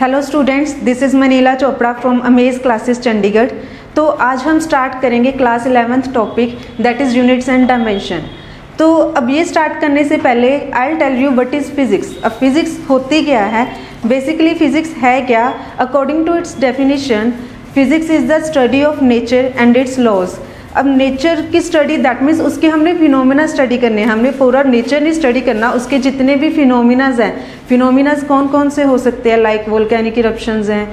Hello students, this is Manila Chopra from Amaze classes Chandigarh. तो आज हम स्टार्ट करेंगे class 11th topic that is units and dimension. तो अब ये स्टार्ट करने से पहले I will tell you what is physics. अब फिज़िक्स होती क्या है, बेसिकली फ़िज़िक्स है क्या। According to its definition, physics is the study of nature and its laws. अब नेचर की स्टडी दैट मीन्स उसके हमने फिनोमिना स्टडी करने हैं, हमने पूरा नेचर नहीं स्टडी करना, उसके जितने भी फिनोमिनाज हैं। फिनोमिनाज कौन कौन से हो सकते हैं, लाइक वोल्केनिक इरप्शंस हैं,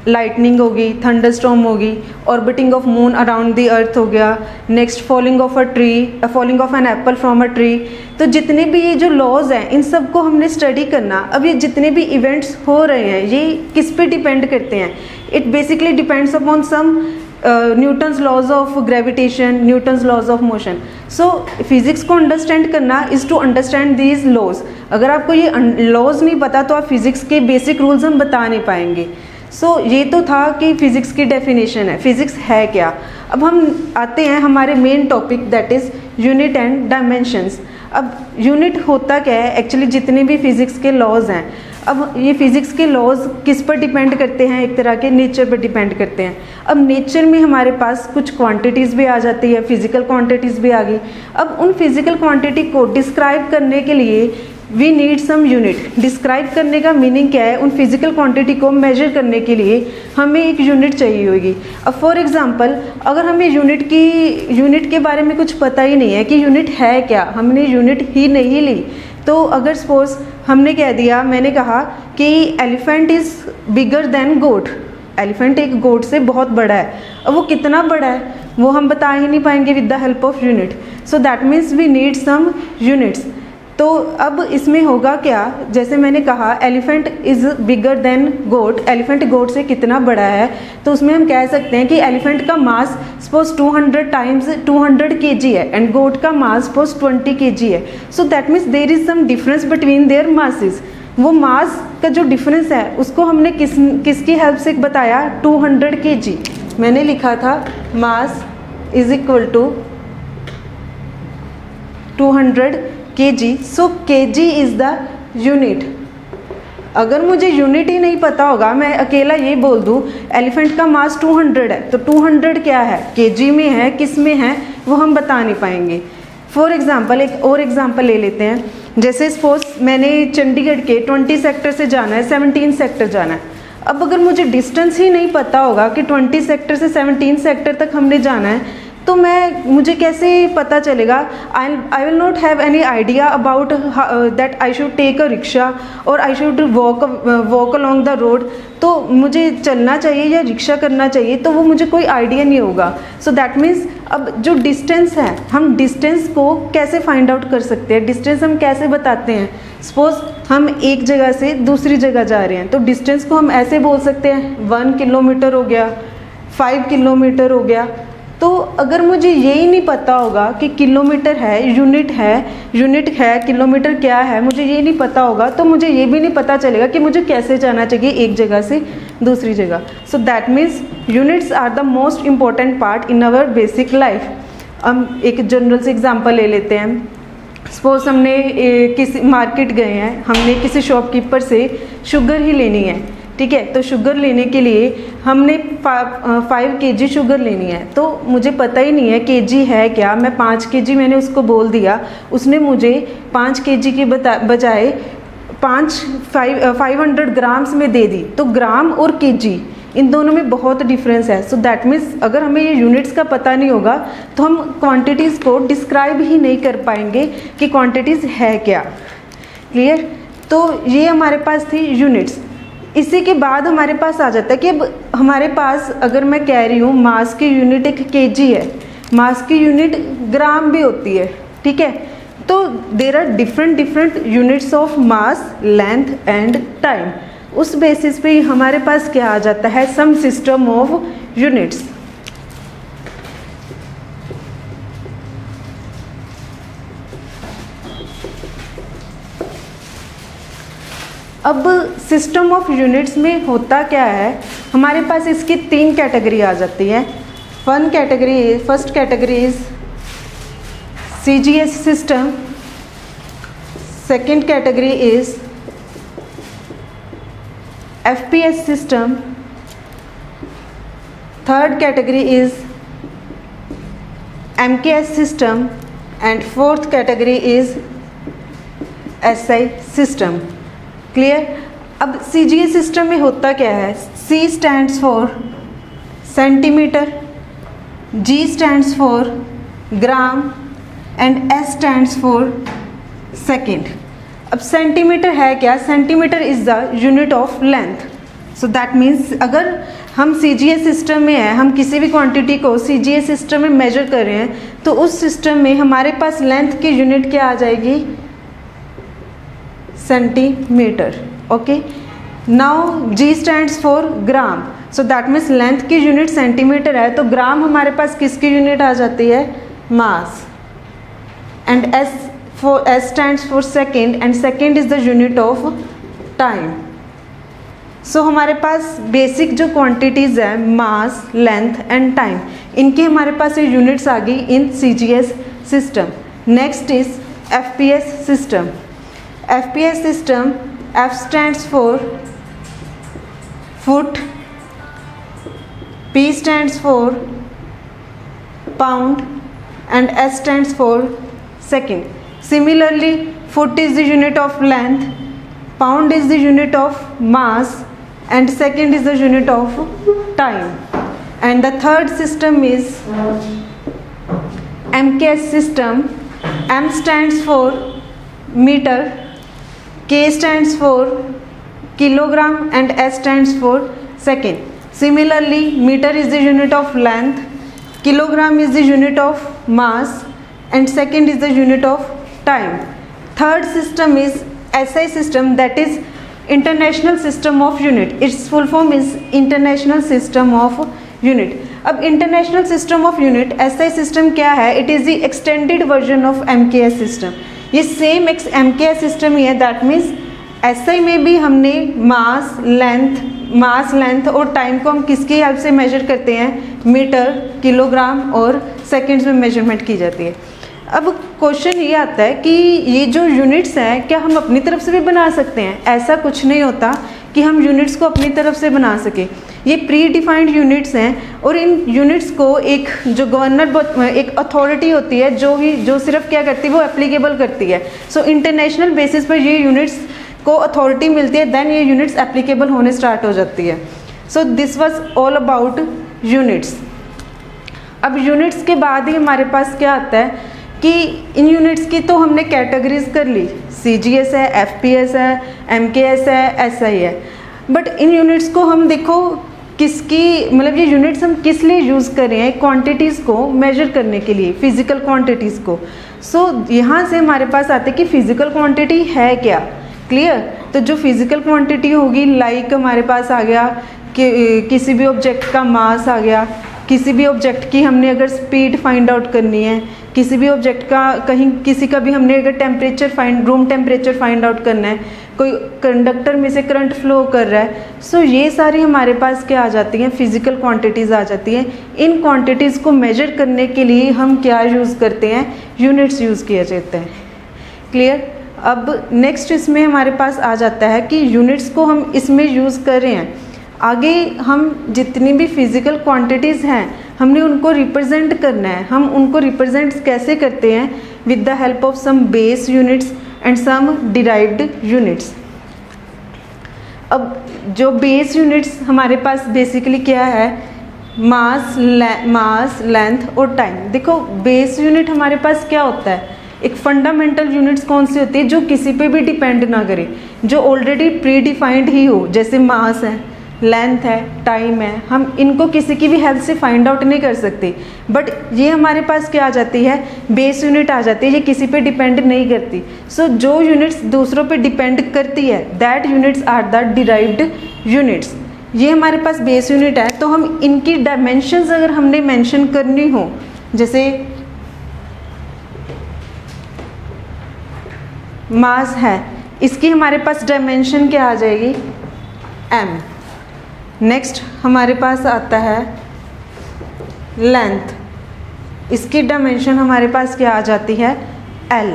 लाइटनिंग होगी, थंडरस्टॉर्म होगी, orbiting of moon around the earth हो गया, next falling of a tree, falling of an apple from a tree. तो जितने भी ये जो लॉज हैं इन सब को हमने स्टडी करना। अब ये जितने भी इवेंट्स हो रहे हैं ये किस पे डिपेंड करते हैं, it basically depends upon some Newton's laws of gravitation, Newton's laws of motion. So physics को अंडरस्टैंड करना is to understand these laws. अगर आपको ये लॉज नहीं पता तो आप फिजिक्स के बेसिक रूल्स हम बता नहीं पाएंगे। सो ये तो था कि फिजिक्स की डेफिनेशन है, फिजिक्स है क्या। अब हम आते हैं हमारे main topic that is unit and dimensions. अब यूनिट होता क्या है, एक्चुअली जितने भी फिजिक्स के लॉज हैं, अब ये फिज़िक्स के लॉज किस पर डिपेंड करते हैं, एक तरह के नेचर पर डिपेंड करते हैं। अब नेचर में हमारे पास कुछ क्वांटिटीज़ भी आ जाती है, फिज़िकल क्वांटिटीज़ भी आ गई। अब उन फिज़िकल क्वांटिटी को डिस्क्राइब करने के लिए we need some unit. Describe करने का मीनिंग क्या है, उन फिज़िकल क्वांटिटी को मेजर करने के लिए हमें एक यूनिट चाहिए होगी। अब फॉर एग्जांपल अगर हमें यूनिट के बारे में कुछ पता ही नहीं है कि यूनिट है क्या, हमने यूनिट ही नहीं ली, तो अगर सपोज हमने कह दिया, मैंने कहा कि elephant is bigger than goat, elephant एक गोट से बहुत बड़ा है। अब वो कितना बड़ा है वो हम बता ही नहीं पाएंगे with the help of unit. So that means we need some units. तो अब इसमें होगा क्या, जैसे मैंने कहा elephant is bigger than goat, elephant goat से कितना बड़ा है, तो उसमें हम कह सकते हैं कि एलिफेंट का मास सपोज 200 टाइम्स 200 kg है एंड गोट का मास सपोज 20 kg है। So that means there is some difference between their masses. वो मास का जो डिफरेंस है उसको हमने किसकी हेल्प से बताया, 200 kg। मैंने लिखा था mass is equal to 200 kg। So kg is the unit. अगर मुझे यूनिट ही नहीं पता होगा, मैं अकेला ये बोल दूँ एलिफेंट का मास 200 है, तो 200 क्या है, kg में है, किस में है, वो हम बता नहीं पाएंगे। फॉर एग्जांपल एक और एग्जांपल ले लेते हैं। जैसे सपोज मैंने चंडीगढ़ के 20 सेक्टर से जाना है 17 सेक्टर जाना है। अब अगर मुझे डिस्टेंस ही नहीं पता होगा कि 20 सेक्टर से 17 सेक्टर तक हमने जाना है, तो मुझे कैसे पता चलेगा, I will not have any idea about that I should take a rickshaw और I should walk along the road. तो मुझे चलना चाहिए या रिक्शा करना चाहिए, तो वो मुझे कोई आइडिया नहीं होगा। सो दैट मीन्स अब जो डिस्टेंस है, हम डिस्टेंस को कैसे फाइंड आउट कर सकते हैं, डिस्टेंस हम कैसे बताते हैं। सपोज हम एक जगह से दूसरी जगह जा रहे हैं, तो डिस्टेंस को हम ऐसे बोल सकते हैं 1 किलोमीटर हो गया, 5 किलोमीटर हो गया। तो अगर मुझे यही नहीं पता होगा कि किलोमीटर है, यूनिट है, किलोमीटर क्या है, मुझे ये नहीं पता होगा, तो मुझे ये भी नहीं पता चलेगा कि मुझे कैसे जाना चाहिए एक जगह से दूसरी जगह। So that means units are the most important part in our basic life. हम एक जनरल से एग्जांपल ले लेते हैं। सपोज हमने किसी मार्केट गए हैं, हमने किसी शॉपकीपर से शुगर ही लेनी है, ठीक है। तो शुगर लेने के लिए हमने 5 kg शुगर लेनी है, तो मुझे पता ही नहीं है kg है क्या, मैं 5 kg मैंने उसको बोल दिया, उसने मुझे 5 kg के बजाय 500 ग्राम्स में दे दी। तो ग्राम और kg इन दोनों में बहुत डिफरेंस है। सो दैट मीन्स अगर हमें ये यूनिट्स का पता नहीं होगा तो हम क्वांटिटीज़ को डिस्क्राइब ही नहीं कर पाएंगे कि क्वांटिटीज़ है क्या। क्लियर। तो ये हमारे पास थी यूनिट्स। इसी के बाद हमारे पास आ जाता है कि अब हमारे पास अगर मैं कह रही हूँ मास की यूनिट एक kg है, मास की यूनिट ग्राम भी होती है, ठीक है। तो there are different units of mass, length and time. उस बेसिस पे हमारे पास क्या आ जाता है, सम सिस्टम ऑफ यूनिट्स। अब सिस्टम ऑफ यूनिट्स में होता क्या है, हमारे पास इसकी 3 कैटेगरी आ जाती है। First category is CGS system, second category is FPS system. Third category is MKS system and fourth category is SI system. Clear? अब CGA सिस्टम में होता क्या है? C stands for centimetre, G stands for gram and S stands for second. अब centimetre है क्या? Centimetre is the unit of length. So that means अगर हम CGA सिस्टम में हैं, हम किसी भी क्वांटिटी को CGA सिस्टम में मेजर कर रहे हैं, तो उस सिस्टम में हमारे पास लेंथ की यूनिट क्या आ जाएगी? Centimetre. Okay. Now G stands for gram. So that means length की यूनिट सेंटीमीटर है, तो ग्राम हमारे पास किसकी यूनिट आ जाती है? Mass. And S stands for second and second is the unit of time. सो हमारे पास बेसिक जो क्वांटिटीज़ है मास, लेंथ एंड टाइम, इनके हमारे पास ये यूनिट्स आ गई इन CGS system. Next is FPS system. FPS system, F stands for foot, P stands for pound and S stands for second. Similarly, foot is the unit of length, pound is the unit of mass and second is the unit of time. And the third system is MKS system. M stands for meter, K stands for kilogram and S stands for second. Similarly, meter is the unit of length, kilogram is the unit of mass and second is the unit of time. Third system is SI system, that is International System of Unit. Its full form is International System of Unit. अब International System of Unit SI system क्या है? It is the extended version of MKS system. ये same MKS system ही है. That means SI में भी हमने मास, length और time को हम किसकी हेल्प से मेजर करते हैं? मीटर, किलोग्राम और सेकेंड्स में मेजरमेंट की जाती है. अब क्वेश्चन ये आता है कि ये जो यूनिट्स हैं क्या हम अपनी तरफ से भी बना सकते हैं? ऐसा कुछ नहीं होता कि हम यूनिट्स को अपनी तरफ से बना सकें. ये प्री डिफाइंड यूनिट्स हैं और इन यूनिट्स को एक जो गवर्नर, एक अथॉरिटी होती है जो सिर्फ क्या करती है? वो एप्लीकेबल करती है. सो इंटरनेशनल बेसिस पर ये यूनिट्स को अथॉरिटी मिलती है, देन ये यूनिट्स एप्लीकेबल होने स्टार्ट हो जाती है. So this was all about units. अब यूनिट्स के बाद ही हमारे पास क्या आता है कि इन यूनिट्स की तो हमने कैटेगरीज कर ली, CGS है, FPS है, MKS है, SI है. बट इन यूनिट्स को हम देखो किसकी, मतलब ये यूनिट्स हम किस लिए यूज़ कर रहे हैं? क्वांटिटीज़ को मेजर करने के लिए, फिजिकल क्वांटिटीज़ को. सो यहाँ से हमारे पास आते हैं कि फिजिकल क्वांटिटी है क्या. क्लियर? तो जो फिजिकल क्वांटिटी होगी, लाइक हमारे पास आ गया कि किसी भी ऑब्जेक्ट का मास आ गया, किसी भी ऑब्जेक्ट की हमने अगर स्पीड फाइंड आउट करनी है, किसी भी ऑब्जेक्ट का कहीं किसी का भी हमने अगर रूम टेम्परेचर फाइंड आउट करना है, कोई कंडक्टर में से करंट फ्लो कर रहा है. सो ये सारी हमारे पास क्या आ जाती हैं? फिजिकल क्वांटिटीज़ आ जाती हैं. इन क्वांटिटीज़ को मेजर करने के लिए हम क्या यूज़ करते हैं? यूनिट्स यूज़ किए जाते हैं. क्लियर? अब नेक्स्ट इसमें हमारे पास आ जाता है कि यूनिट्स को हम इसमें यूज़ कर रहे हैं. आगे हम जितनी भी फिजिकल क्वांटिटीज़ हैं हमने उनको रिप्रेजेंट करना है. हम उनको रिप्रेजेंट कैसे करते हैं? With the help of some base units and some derived units. अब जो बेस यूनिट्स हमारे पास बेसिकली क्या है? मास, लेंथ और टाइम. देखो बेस यूनिट हमारे पास क्या होता है? एक फंडामेंटल यूनिट्स कौन सी होती है? जो किसी पे भी डिपेंड ना करे, जो ऑलरेडी प्री डिफाइंड ही हो. जैसे मास है, लेंथ है, टाइम है, हम इनको किसी की भी हेल्प से फाइंड आउट नहीं कर सकते. बट ये हमारे पास क्या आ जाती है? बेस यूनिट आ जाती है. ये किसी पे डिपेंड नहीं करती. सो जो यूनिट्स दूसरों पे डिपेंड करती है, that units are the derived units. ये हमारे पास बेस यूनिट है. तो हम इनकी डायमेंशंस अगर हमने मेंशन करनी हो, जैसे मास है, इसकी हमारे पास डायमेंशन क्या आ जाएगी? m. नेक्स्ट हमारे पास आता है लेंथ, इसकी डायमेंशन हमारे पास क्या आ जाती है? L.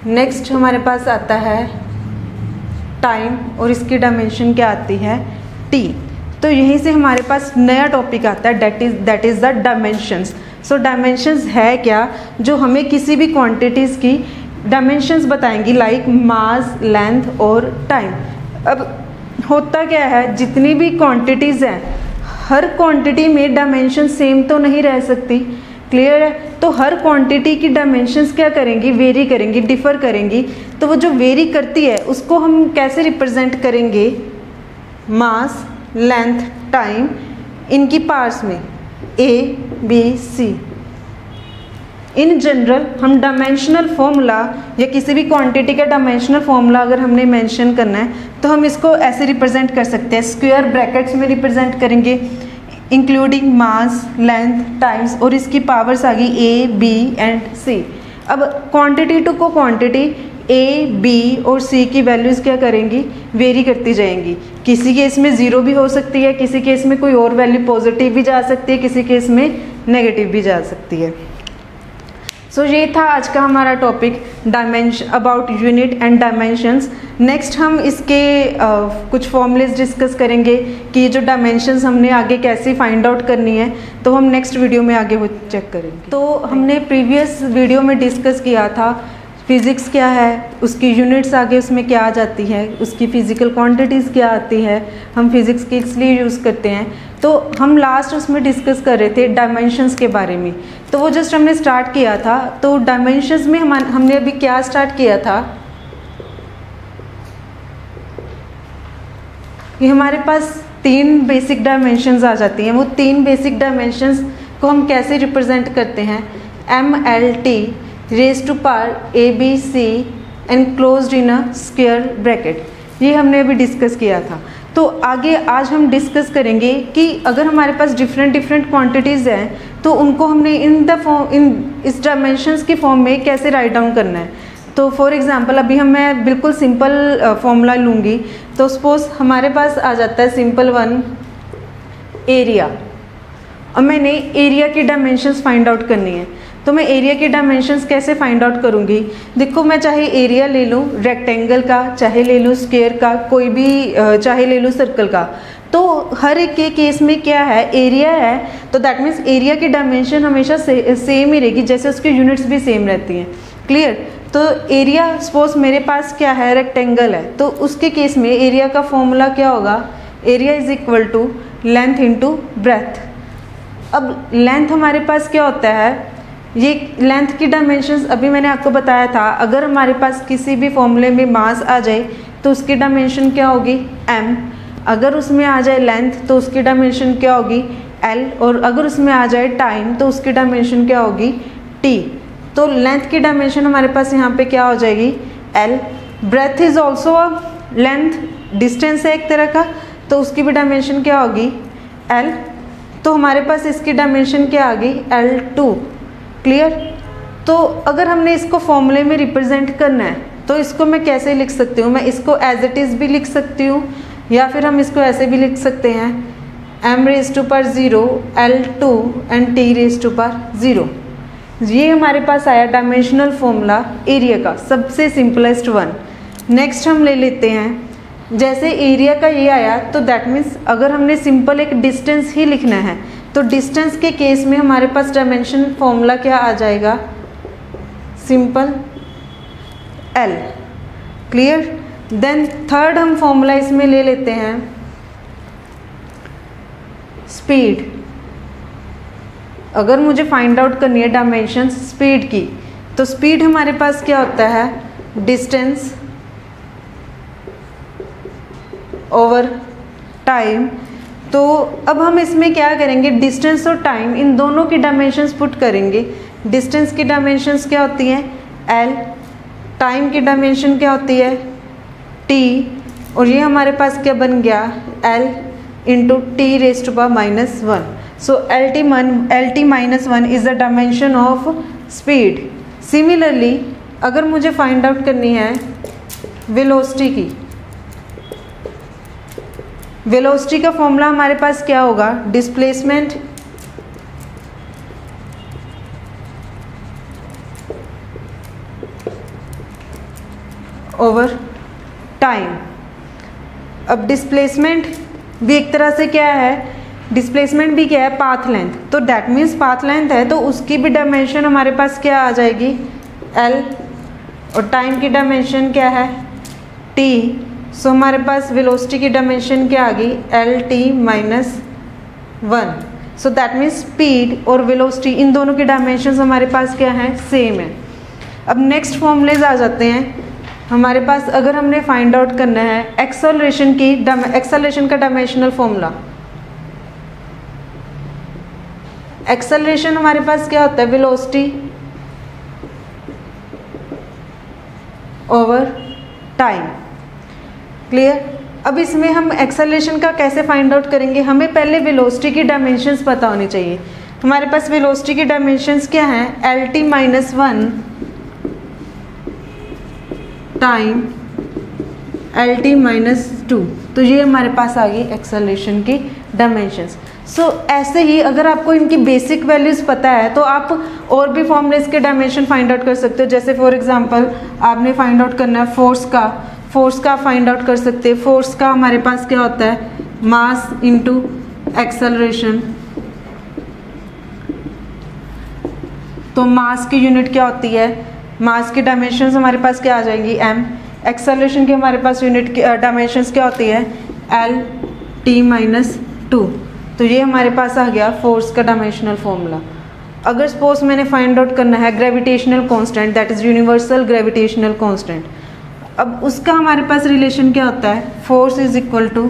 नेक्स्ट हमारे पास आता है टाइम और इसकी डायमेंशन क्या आती है t। तो यहीं से हमारे पास नया टॉपिक आता है that is the dimensions. So dimensions है क्या, जो हमें किसी भी क्वांटिटीज़ की डायमेंशंस बताएंगी लाइक मास, लेंथ और टाइम। अब होता क्या है, जितनी भी क्वांटिटीज़ हैं हर क्वांटिटी में डायमेंशन सेम तो नहीं रह सकती, क्लियर है। तो हर क्वांटिटी की डायमेंशंस क्या करेंगी, वेरी करेंगी, डिफ़र करेंगी। तो वो जो वेरी करती है उसको हम कैसे रिप्रेजेंट करेंगे, मास, लेंथ, टाइम, इनकी पार्ट्स में A, B, C। In general हम डायमेंशनल फॉर्मूला या किसी भी क्वांटिटी का डायमेंशनल फॉर्मूला अगर हमने मेंशन करना है तो हम इसको ऐसे रिप्रेजेंट कर सकते हैं, स्क्वायर ब्रैकेट्स में रिप्रेजेंट करेंगे इंक्लूडिंग मास, लेंथ, टाइम्स और इसकी पावर्स आ गई A, B एंड C। अब क्वांटिटी टू को क्वांटिटी A, B और C की वैल्यूज़ क्या करेंगी, वेरी करती जाएंगी। किसी केस में ज़ीरो भी हो सकती है, किसी केस में कोई और वैल्यू पॉजिटिव भी जा सकती है, किसी केस में नेगेटिव भी जा सकती है। सो ये था आज का हमारा topic dimension, about unit and dimensions. Next हम इसके कुछ फॉर्मूलेस डिस्कस करेंगे कि जो डायमेंशंस हमने आगे कैसे फाइंड आउट करनी है, तो हम नेक्स्ट वीडियो में आगे वो चेक करेंगे। तो हमने प्रीवियस वीडियो में डिस्कस किया था फिज़िक्स क्या है, उसकी यूनिट्स आगे उसमें क्या आ जाती है, उसकी फ़िज़िकल क्वांटिटीज़ क्या आती है, हम फिज़िक्स के इसलिए यूज़ करते हैं। तो हम लास्ट उसमें डिस्कस कर रहे थे डायमेंशंस के बारे में। तो वो जस्ट हमने स्टार्ट किया था। तो डायमेंशंस में हमने अभी क्या स्टार्ट किया था कि हमारे पास 3 बेसिक डायमेंशंस आ जाती हैं। वो 3 बेसिक डायमेंशंस को हम कैसे रिप्रेजेंट करते हैं, MLT raise to power ABC enclosed in a square bracket, ये हमने अभी डिस्कस किया था। तो आगे आज हम डिस्कस करेंगे कि अगर हमारे पास डिफरेंट क्वांटिटीज़ हैं तो उनको हमने इस डायमेंशंस की फॉर्म में कैसे राइट डाउन करना है। तो फॉर एग्जांपल अभी मैं बिल्कुल सिंपल फॉर्मूला लूँगी। तो सपोज हमारे पास आ जाता है सिंपल वन एरिया, और मैंने एरिया की डायमेंशंस फाइंड आउट करनी है। तो मैं एरिया की डायमेंशंस कैसे फाइंड आउट करूँगी, देखो मैं चाहे एरिया ले लूँ रेक्टेंगल का, चाहे ले लूँ स्क्वायर का, कोई भी चाहे ले लूँ सर्कल का, तो हर एक के केस में क्या है, एरिया है तो दैट मीन्स एरिया की डायमेंशन हमेशा सेम ही रहेगी, जैसे उसकी यूनिट्स भी सेम रहती हैं, क्लियर। तो एरिया सपोज मेरे पास क्या है, रेक्टेंगल है, तो उसके केस में एरिया का फॉर्मूला क्या होगा, area is equal to length into breadth. अब लेंथ हमारे पास क्या होता है, ये लेंथ की डायमेंशंस अभी मैंने आपको बताया था। अगर हमारे पास किसी भी फॉर्मूले में मास आ जाए तो उसकी डायमेंशन क्या होगी, m। अगर उसमें आ जाए लेंथ तो उसकी डायमेंशन क्या होगी, l। और अगर उसमें आ जाए टाइम तो उसकी डायमेंशन क्या होगी, t। तो लेंथ की डायमेंशन हमारे पास यहाँ पे क्या हो जाएगी, l। Breadth is also a length, distance है एक तरह का, तो उसकी भी डायमेंशन क्या होगी, l। तो हमारे पास इसकी डायमेंशन क्या आ गई, L2, क्लियर। तो अगर हमने इसको फॉर्मूले में रिप्रेजेंट करना है तो इसको मैं कैसे लिख सकती हूँ, मैं इसको एज इट इज़ भी लिख सकती हूँ या फिर हम इसको ऐसे भी लिख सकते हैं m raise to power 0 L2 and t raise to power 0। ये हमारे पास आया डायमेंशनल फॉर्मूला एरिया का, सबसे सिंपलेस्ट वन। नेक्स्ट हम ले लेते हैं, जैसे एरिया का ये आया तो दैट मीन्स अगर हमने सिंपल एक डिस्टेंस ही लिखना है तो डिस्टेंस के केस में हमारे पास डायमेंशन फॉर्मूला क्या आ जाएगा, simple L, clear. Then third हम फॉर्मूला इसमें ले लेते हैं स्पीड। अगर मुझे फाइंड आउट करनी है डायमेंशन स्पीड की, तो स्पीड हमारे पास क्या होता है, डिस्टेंस ओवर टाइम। तो अब हम इसमें क्या करेंगे, डिस्टेंस और टाइम इन दोनों की डायमेंशंस पुट करेंगे। डिस्टेंस की डायमेंशंस क्या होती हैं, L। टाइम की डायमेंशन क्या होती है, T। और ये हमारे पास क्या बन गया, L into T raise to power -1। So LT minus 1 is the dimension of speed. Similarly अगर मुझे फाइंड आउट करनी है वेलोसिटी की, वेलोसिटी का फॉर्मूला हमारे पास क्या होगा, डिस्प्लेसमेंट ओवर टाइम, अब डिस्प्लेसमेंट भी एक तरह से क्या है, डिस्प्लेसमेंट भी क्या है, पाथ लेंथ। तो दैट मीन्स पाथ लेंथ है तो उसकी भी डायमेंशन हमारे पास क्या आ जाएगी, l, और टाइम की डायमेंशन क्या है, t। सो हमारे पास वेलोसिटी की डायमेंशन क्या आ गई, l t minus 1। So that means speed और वेलोसिटी इन दोनों की डायमेंशंस हमारे पास क्या है, सेम है। अब नेक्स्ट फॉर्मूलेज आ जाते हैं हमारे पास। अगर हमने फाइंड आउट करना है एक्सेलरेशन की, एक्सेलरेशन का डायमेंशनल फॉर्मूला, एक्सेलरेशन हमारे पास क्या होता है, वेलोसिटी ओवर टाइम। क्लियर। अब इसमें हम एक्सेलरेशन का कैसे फाइंड आउट करेंगे, हमें पहले वेलोसिटी की डायमेंशंस पता होनी चाहिए। हमारे पास वेलोसिटी की डायमेंशंस क्या हैं, L T minus 1 time L T minus 2। तो ये हमारे पास आ गई एक्सेलरेशन की डायमेंशंस। सो ऐसे ही अगर आपको इनकी बेसिक वैल्यूज़ पता है तो आप और भी फॉर्मूलेस के डायमेंशन फाइंड आउट कर सकते हो। जैसे फॉर एग्जांपल आपने फाइंड आउट करना है फोर्स का फाइंड आउट कर सकते हैं। फोर्स का हमारे पास क्या होता है, मास इनटू एक्सेलरेशन। तो मास की यूनिट क्या होती है, मास की डायमेंशंस हमारे पास क्या आ जाएंगी, m। एक्सेलरेशन की हमारे पास यूनिट की डायमेंशंस क्या होती है, l t माइनस 2। तो ये हमारे पास आ गया फोर्स का डायमेंशनल फॉर्मूला। अगर सपोज मैंने फाइंड आउट करना है gravitational constant, that is universal gravitational constant, अब उसका हमारे पास रिलेशन क्या होता है, force is equal to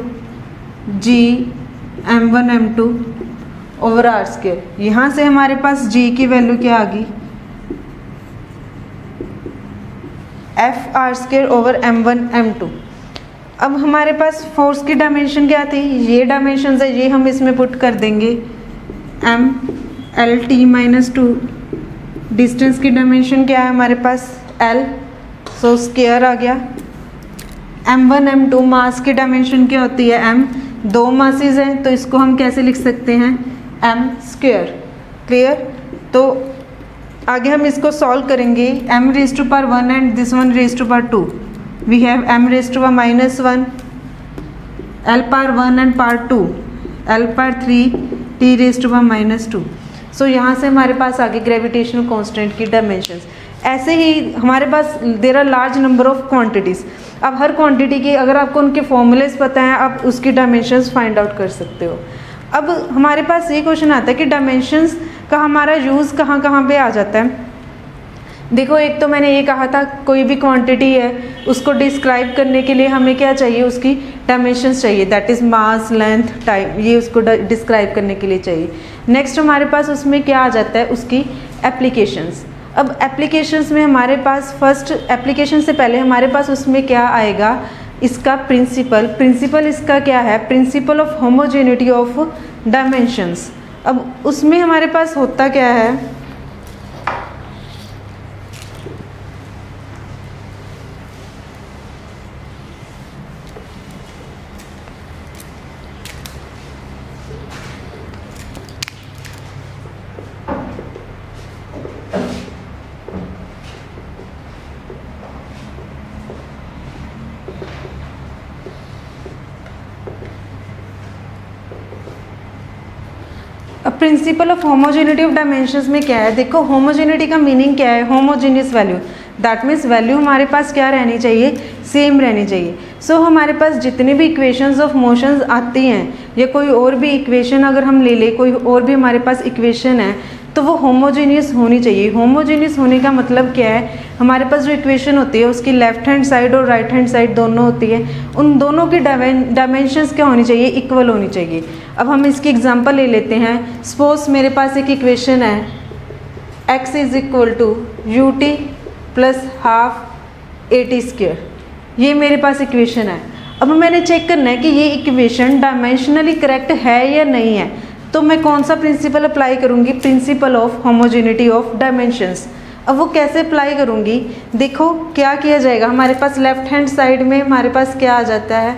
G m1 m2 over r square. यहाँ से हमारे पास g की वैल्यू क्या आ गई, F R square over m1 m2। अब हमारे पास फोर्स की डायमेंशन क्या थी, ये डायमेंशन है, ये हम इसमें पुट कर देंगे m l t minus 2। Distance की डायमेंशन क्या है हमारे पास, l, सो स्क्वायर आ गया। m1 m2 मास की डायमेंशन क्या होती है, m। दो मासेस हैं तो इसको हम कैसे लिख सकते हैं, m स्क्वायर। क्लियर। तो आगे हम इसको सॉल्व करेंगे, m raise to power 1 and this one raise to power 2। We have m raise to power minus 1, l power 1 and power 2, l power 3, t raise to power minus 2। So यहाँ से हमारे पास आगे gravitational constant की dimensions. ऐसे ही हमारे पास there are large number of quantities. अब हर क्वांटिटी की अगर आपको उनके फॉर्मूलेस पता है आप उसकी डायमेंशंस फाइंड आउट कर सकते हो। अब हमारे पास ये क्वेश्चन आता है कि डायमेंशंस का हमारा यूज़ कहाँ कहाँ पे आ जाता है। देखो, एक तो मैंने ये कहा था कोई भी क्वांटिटी है उसको डिस्क्राइब करने के लिए हमें क्या चाहिए, उसकी डायमेंशंस चाहिए, that is mass, length, time, ये उसको डिस्क्राइब करने के लिए चाहिए। नेक्स्ट हमारे पास उसमें क्या आ जाता है, उसकी एप्लीकेशंस। अब एप्लीकेशंस में हमारे पास फर्स्ट एप्लीकेशन से पहले हमारे पास उसमें क्या आएगा, इसका प्रिंसिपल इसका क्या है, principle of homogeneity of dimensions. अब उसमें हमारे पास होता क्या है, principle of homogeneity of dimensions में क्या है, देखो होमोजेनिटी का मीनिंग क्या है, homogeneous value, that means value हमारे पास क्या रहनी चाहिए, सेम रहनी चाहिए। सो हमारे पास जितने भी इक्वेशंस ऑफ मोशंस आती हैं या कोई और भी इक्वेशन अगर हम ले लें, कोई और भी हमारे पास इक्वेशन है तो वो होमोजेनियस होनी चाहिए। होमोजेनियस होने का मतलब क्या है, हमारे पास जो इक्वेशन होती है उसकी लेफ्ट हैंड साइड और राइट हैंड साइड दोनों होती है, उन दोनों की डायमेंशंस क्या होनी चाहिए, इक्वल होनी चाहिए। अब हम इसकी एग्जांपल ले लेते हैं। सपोज मेरे पास एक इक्वेशन है x is equal to u t plus half a t square, ये मेरे पास इक्वेशन है। अब मैंने चेक करना है कि ये इक्वेशन डायमेंशनली करेक्ट है या नहीं है, तो मैं कौन सा प्रिंसिपल अप्लाई करूँगी, principle of homogeneity of dimensions. अब वो कैसे अप्लाई करूँगी, देखो क्या किया जाएगा, हमारे पास लेफ्ट हैंड साइड में हमारे पास क्या आ जाता है,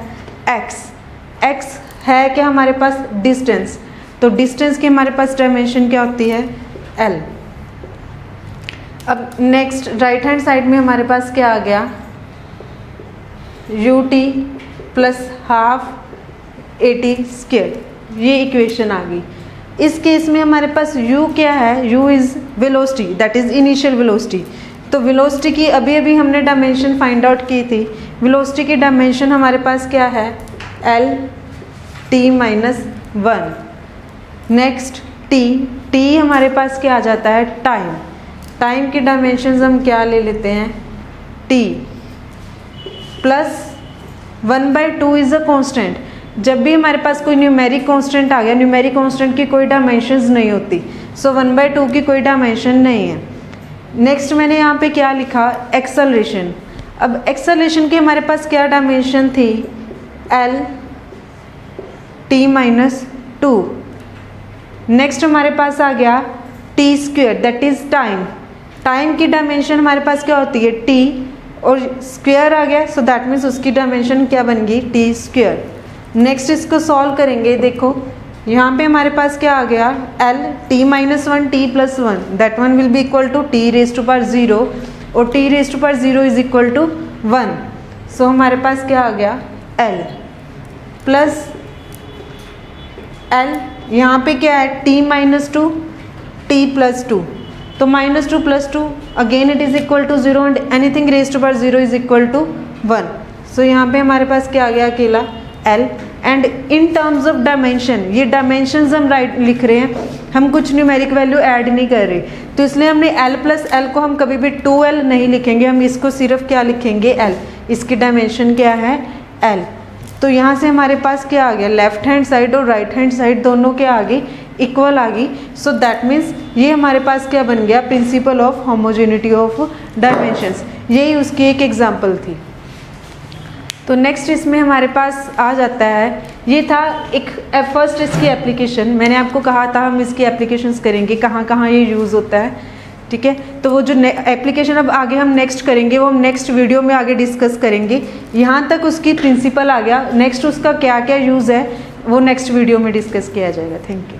x है क्या हमारे पास, डिस्टेंस, तो डिस्टेंस की हमारे पास डायमेंशन क्या होती है, l। अब नेक्स्ट राइट हैंड साइड में हमारे पास क्या आ गया, you t plus half 80 square, ये इक्वेशन आ गई। इस केस में हमारे पास u क्या है, u is velocity, that is initial velocity. तो वेलोसिटी की अभी अभी हमने डायमेंशन फाइंड आउट की थी। वेलोसिटी की डायमेंशन हमारे पास क्या है, l t-1। नेक्स्ट t हमारे पास क्या आ जाता है, टाइम। टाइम की डायमेंशंस हम क्या ले लेते हैं, t plus 1/2 is a constant. जब भी हमारे पास कोई न्यूमेरिक कांस्टेंट आ गया, न्यूमेरिक कांस्टेंट की कोई डायमेंशंस नहीं होती, सो 1/2 की कोई डायमेंशन नहीं है। नेक्स्ट मैंने यहाँ पे क्या लिखा, एक्सेलरेशन। अब एक्सेलरेशन की हमारे पास क्या डायमेंशन थी, l t-2। नेक्स्ट हमारे पास आ गया t square, that is time. Time की डायमेंशन हमारे पास क्या होती है, t, और स्क्वायर आ गया, सो दैट मीन्स उसकी डायमेंशन क्या बन गई, t स्क्वायर। नेक्स्ट इसको सॉल्व करेंगे, देखो यहाँ पे हमारे पास क्या आ गया, l t-1 t+1, that one will be equal to t⁻0 और t⁻0 इज इक्वल टू 1। सो हमारे पास क्या आ गया, l प्लस l, यहाँ पे क्या है, t-2 t+2, तो -2 + 2 again it is equal to 0 and anything r⁻0 is equal to 1। सो यहाँ पे हमारे पास क्या आ गया, अकेला l। And in terms of dimension, ये डायमेंशंस हम लिख रहे हैं, हम कुछ न्यूमेरिक वैल्यू ऐड नहीं कर रहे, तो इसलिए हमने l + l को हम कभी भी 2l नहीं लिखेंगे, हम इसको सिर्फ क्या लिखेंगे, l। इसकी डायमेंशन क्या है, l। तो यहाँ से हमारे पास क्या आ गया, लेफ्ट हैंड साइड और राइट हैंड साइड दोनों क्या आ गई, इक्वल आ गई। सो दैट मीन्स ये हमारे पास क्या बन गया, principle of homogeneity of dimensions. यही उसकी एक एग्जांपल थी। तो नेक्स्ट इसमें हमारे पास आ जाता है, ये था एक फर्स्ट इसकी एप्लीकेशन। मैंने आपको कहा था हम इसकी एप्लीकेशंस करेंगे, कहाँ कहाँ ये यूज़ होता है, ठीक है। तो वो जो एप्लीकेशन अब आगे हम नेक्स्ट करेंगे, वो हम नेक्स्ट वीडियो में आगे डिस्कस करेंगे। यहाँ तक उसकी प्रिंसिपल आ गया, नेक्स्ट उसका क्या क्या यूज़ है वो नेक्स्ट वीडियो में डिस्कस किया जाएगा। Thank you.